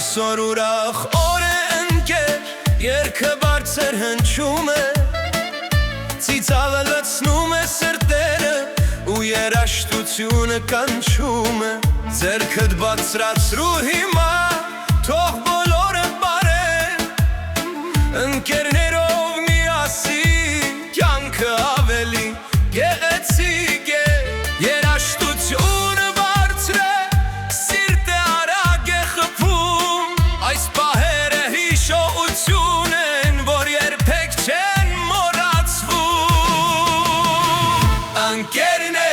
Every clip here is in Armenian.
այսօր ուրախ օր է ընկեր, երգը բարձր հնչում է, ծիծաղը լցնում է սրտերը ու երաժշտությունը կանչում է։ Ձեռքդ բարձրացրու հիմա, թող բոլորը բարեն, ընկերներով միասին կյանքը ավելի գեղեցիկ է։ Երաժշտությունը բարձր է, սիրտը արագ է խփում, այս պահերը հիշողություն են, որ երբեք չեն մոռացվում։ Ընկերն է,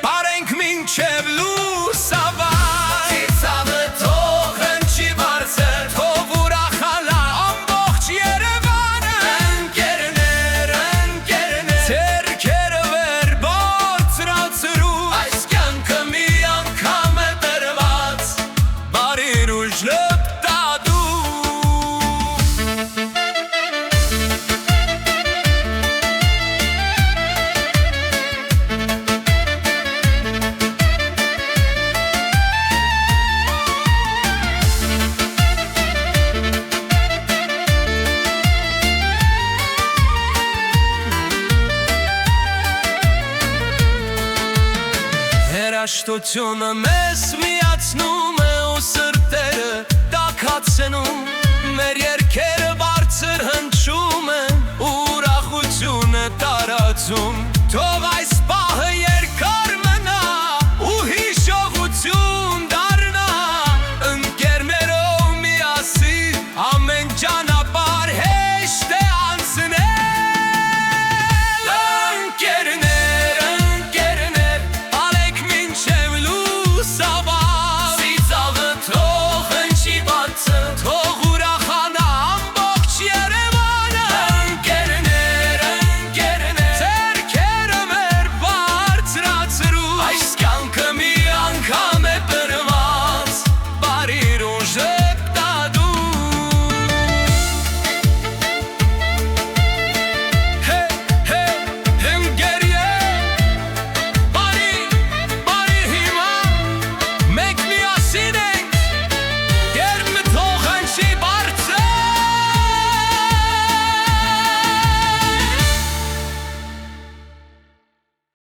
բարենք մինչև լուսաբան, ծիծաղը թող հնչի բարձր, թող ուրախանա ամբողջ Երևանը։ Ընկերներ, ձեռքերը վեր բարձրացրու, այս կյանքը մի անգամ է տրված, բարիր ուժ լպտադու։ Երաժշտությունը մեզ միացնում է ու սրտերը տաքացնում, մեր երգերը բարձր հնչում են ու ուրախությունը տարածում։